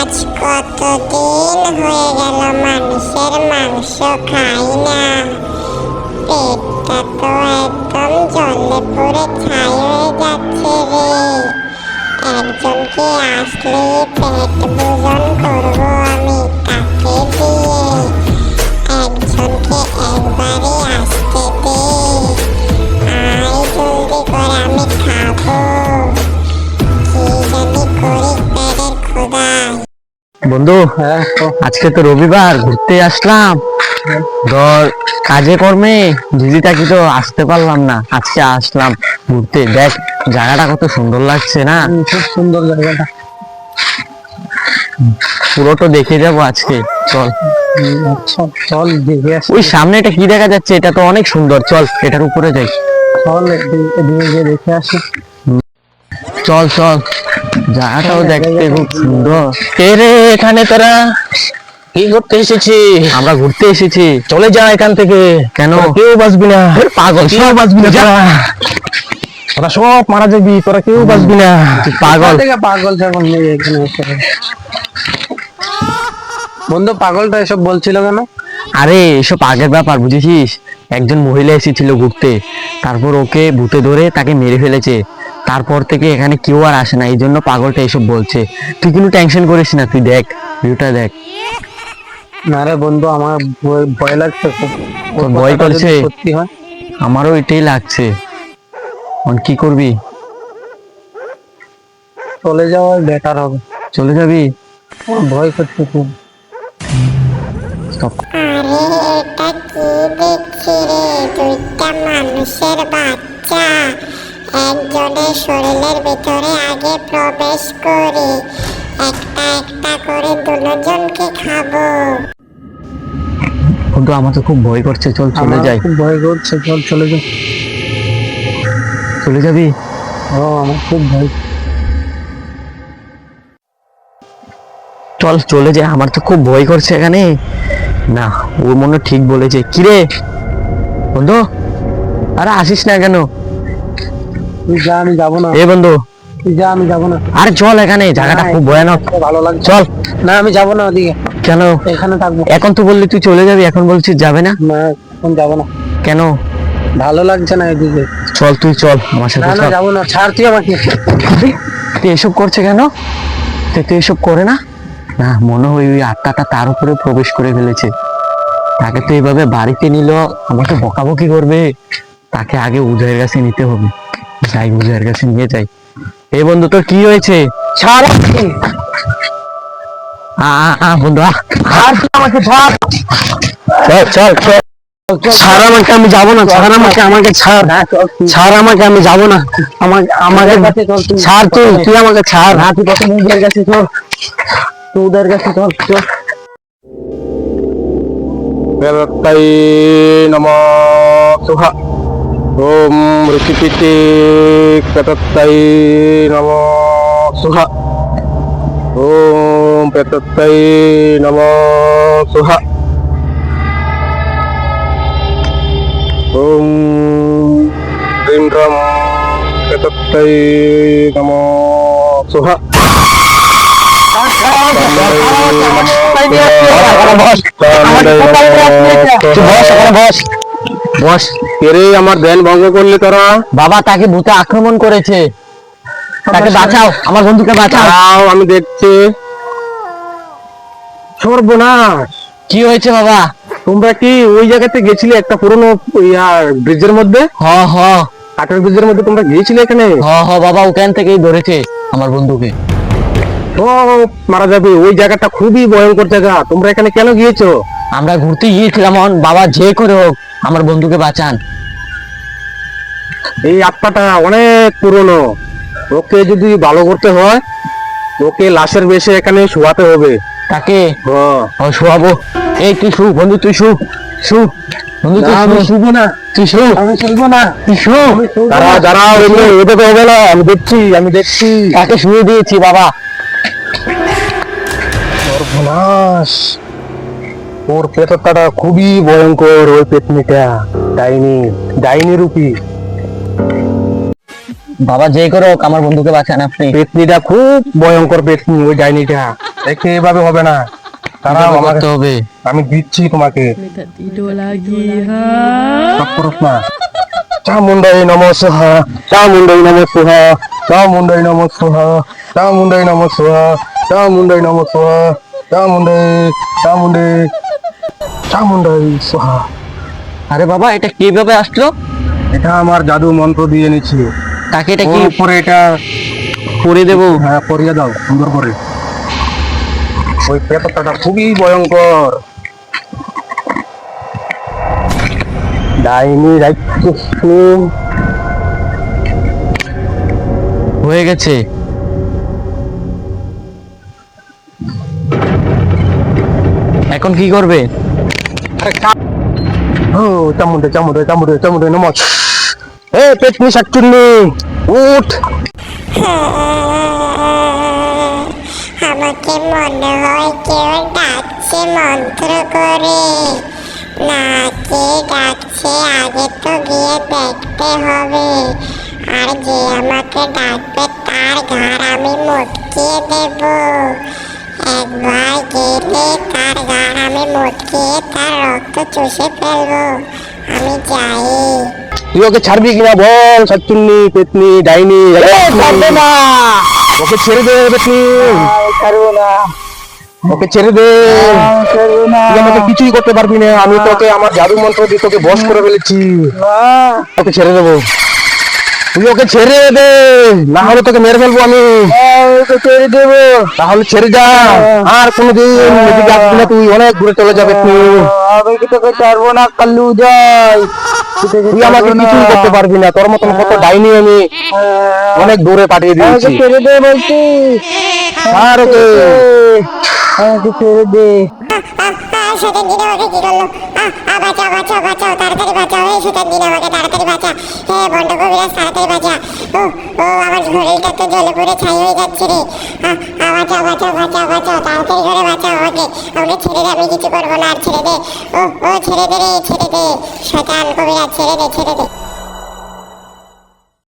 আজ কতদিন হয়ে গেল মানুষের মাংস খাই না। পেটটা তো একদম জলে পুরে ছাই হয়ে যাচ্ছে রে। একজনকে আসলেই পেট ভোজন করবো আমি, কাকে দিয়ে? একজনকে একবারই আসতে দে, আয় জলদি করে আমি খাবো। কি জানি করি পেটের ক্ষুধায়। বন্ধু, আজকে তো রবিবার, ঘুরতে আসলাম। ধর কাজে কর্মে বিজি থাকি তো আসতে পারলাম না, আজকে আসলাম ঘুরতে। দেখ জায়গাটা কত সুন্দর লাগছে না? খুব সুন্দর জায়গাটা। পুরোটা দেখে যাবো আজকে, চল। আচ্ছা চল দেখে আসি। ওই সামনে এটা কি দেখা যাচ্ছে? এটা তো অনেক সুন্দর, চল এটার উপরে যাই। চল এদিকে গিয়ে দেখে আসি। চল চল, জায়গাটাও দেখতে খুব সুন্দর। কে রে এখানে তোরা? কি করতে এসেছি? আমরা ঘুরতে এসেছি। চলে যা এখান থেকে। কেন? কেউ বাঁচবি না। পাগল, কেউ বাঁচবি না। তোরা সব মারা যাবি, তোরা কেউ বাঁচবি না। পাগল থেকে পাগল ছাগল নেই এখানে এসে। বন্ধু পাগলটা এসব বলছিল কেন? আরে এসব আগের ব্যাপার, বুঝেছিস? একজন মহিলা এসেছিল ঘুরতে, তারপর ওকে ভূতে ধরে তাকে মেরে ফেলেছে। তারপর থেকে এখানে কেউ আর আসে না, এই জন্য পাগলটা এসব বলছে। তুই কোনো টেনশন করিস না, তুই দেখ ভিউটা দেখ। না রে বন্ধু, আমার ভয় লাগছে খুব। তোর ভয় করছে? সত্যি হয়? আমারও এটাই লাগছে। এখন কি করবি? চলে যাওয়াই বেটার হবে। চলে যাবি? আমার ভয় করছে খুব। আরে এটা কি দেখছি রে? দুইটা মানুষের বাচ্চা। একজনের শরীরের ভিতরে আগে প্রবেশ করি, একটা একটা করে দুজনকে খাবো। কিন্তু আমার তো খুব ভয় করছে, চল চলে আমার যাই। খুব ভয় করছে, চল চলে যাই। চলে যাবি? ও আমার খুব ভয়। চল চলে যাই, আমার তো খুব ভয় করছে এখানে। না, ও মনে হয় ঠিক বলেছে। কিরে বন্ধু, আরে আসিস না কেন? তুই যা, আমি যাবো না। এ বন্ধু, তুই যা, আমি যাবো না। আরে চল, এখানে জায়গাটা খুব ভয়ানক। ভালো লাগছে। চল। না আমি যাবো না ওদিকে। কেন? এখানে থাকবো। এখন তো বললি তুই চলে যাবি, এখন বলছিস যাবে না? না এখন যাবো না, কেন? ভালো লাগছে না এদিকে। চল তুই চল আমার সাথে, না না চল। যাবো না, ছাড় তুই আমাকে। তুই এসব করছে কেন? তুই এসব করে না। না, মনে হয় ওই আত্মাটা তার উপরে প্রবেশ করে ফেলেছে। তাকে তো এইভাবে বাড়িতে নিল, আমাকে বকাবকি করবে। তাকে আগে উদয়ের কাছে নিতে হবে। যাই, উদয়ের কাছে নিয়ে যাই। এই বন্ধু, তোর কি হয়েছে? ছাড় আমাকে। বন্ধু ছাড় তুই আমাকে, ছাড়। চল চল চল। ছাড় আমাকে, আমি যাবো না। ছাড় আমাকে, আমাকে ছাড়। ছাড় আমাকে, আমি যাবো না। আমাকে আমাকে ছাড়। তুই তুই আমাকে ছাড়। তুই প্রথম উদয়ের কাছে চল, তুই উদয়ের কাছে চল চল। প্রেতত্তাই নমঃ সুহা। ওম ঋষিপিতে প্রেতত্তাই নমঃ সুহা। ওম প্রেতত্তাই নমঃ সুহা। ওম হ্রিং রং প্রেতত্তাই নমঃ সুহা। বস। এরে আমার ধ্যান ভঙ্গ করলে তোরা। বাবা, তাকে ভূতে আক্রমণ করেছে, তাকে বাঁচাও, আমার বন্ধুকে বাঁচাও। দাঁড়াও, আমি দেখছি। সর্বনাশ! কি হয়েছে বাবা? তোমরা কি ওই জায়গাতে গেছিলে, একটা পুরনো ব্রিজের মধ্যে, হ হ কাঠের ব্রিজের মধ্যে তোমরা গিয়েছিলে এখানে? হ হ বাবা, ওখান থেকেই ধরেছে আমার বন্ধুকে। সব মারা যাবে। ওই জায়গাটা খুবই ভয়ঙ্কর জায়গা। তোমরা এখানে কেন গিয়েছো? আমরা ঘুরতে গিয়েছিলাম, বাবা যে করে হোক আমার বন্ধুকে বাঁচান। এই আত্মাটা অনেক পুরনো, ওকে যদি ভালো করতে হয় ওকে লাশের বেশে এখানে শোয়াতে হবে। তাকে হ্যাঁ। শোয়াবো। এই তুই শু বন্ধু, তুই শু শু বন্ধু, তুই আমি শুবো না, তুই শু, আমি চলবো না। তুই শু। দাঁড়াও দাঁড়াও, ওটা তো হবে না। আমি দেখছি, আমি দেখছি। তাকে শুয়ে দিয়েছি বাবা। সর্বনাশ! ওর পেটটা খুবই ভয়ঙ্কর। ওই পেতনিটা ডাইনি, ডাইনি রূপী। বাবা যে করে হোক আমার বন্ধুকে বাঁচান আপনি। পেতনিটা খুব ভয়ঙ্কর পেতনি, ওই ডাইনিটা। একে এভাবে হবে না, তারাও কিভাবে আমাকে করতে হবে? আমি দিচ্ছি তোমাকে। Tidur lagi, ha? সব করস না। চামুন্ডাই নমঃ স্বাহা, চামুন্ডাই নমঃ স্বাহা, চামুন্ডাই নমঃ স্বাহা, চামুন্ডাই নমঃ স্বাহা, চামুন্ডাই নমঃ স্বাহা, চামুন্ডাই চামুন্ডাই চামুন্ডাই স্বাহা। আরে বাবা, এটা কিভাবে আসলো? এটা আমার জাদু মন্ত্র দিয়ে এনেছি। তাকে এটা কি ওর উপরে এটা করে দেবো? হ্যাঁ করিয়ে দাও সুন্দর করে। ওই পেপারটা খুবই ভয়ঙ্কর। ডাইনি রাক্ষসী হয়ে গেছে। এখন কি করবে? ও চামুন্ডে চামুন্ডে চামুন্ডে চামুন্ডে নমঃ। এ পেটনি শাকচুন্নি উঠ। আমাকে মনে হয় কেউ ডাকছে মন্ত্র করে। না, কে ডাকছে আগে তো গিয়ে দেখতে হবে। আর যে আমাকে ডাকবে তার ঘাড় আমি মটকিয়ে দেব। একবার গেলে তার ঘাড় আমি মটকিয়ে তার রক্ত চুষে ফেলবো। আমি যাই। তুই ওকে ছাড়বি কিনা বল শাকচুন্নি পেটনি ডাইনি। ছাড়বে না, ওকে ছেড়ে দে পেটনি, ছাড়বো না, ওকে ছেড়ে দে। ছাড়বো না, তুই আমাকে কিছুই করতে পারবি না, আমি তোকে আমার জাদু মন্ত্র দিয়ে তোকে বশ করে ফেলেছি। ওকে ছেড়ে দেবো, তুই ওকে ছেড়ে দে, না হলে তোকে মেরে ফেলবো আমি। ওকে ছেড়ে দেবো। তাহলে ছেড়ে যা, আর কোনোদিন এদিকে আসবি না, তুই অনেক দূরে চলে যাবে তুই। আমি কি তোকে ছাড়বো না, কাল্লু যাই। তুই আমাকে কিছুই করতে পারবি না, তোর মতন কত ডাইনি আমি অনেক দূরে পাঠিয়ে দিয়েছি। ছেড়ে দে বলছি, আর ওকে আমাকে ছেড়ে দে। শয়তান জিন আমাকে কি করলো? বাঁচাও বাঁচাও বাঁচাও, তাড়াতাড়ি বাঁচাও। এই শয়তান জিন আমাকে তাড়াতাড়ি বাঁচা। হে বন্ড কবিরাজ, তাড়াতাড়ি বাঁচা। ও ও, আমার শরীরটা তো জ্বলে পুড়ে ছাই হয়ে যাচ্ছে রে। বাঁচাও বাঁচাও বাঁচাও বাঁচাও, তাড়াতাড়ি করে বাঁচাও আমাকে। আমাকে ছেড়ে দে, আমি কিছু করবো না, আর ছেড়ে দে। ও ও, ছেড়ে দে রে, ছেড়ে দে। শয়তান কবিরাজ, ছেড়ে দে ছেড়ে দে।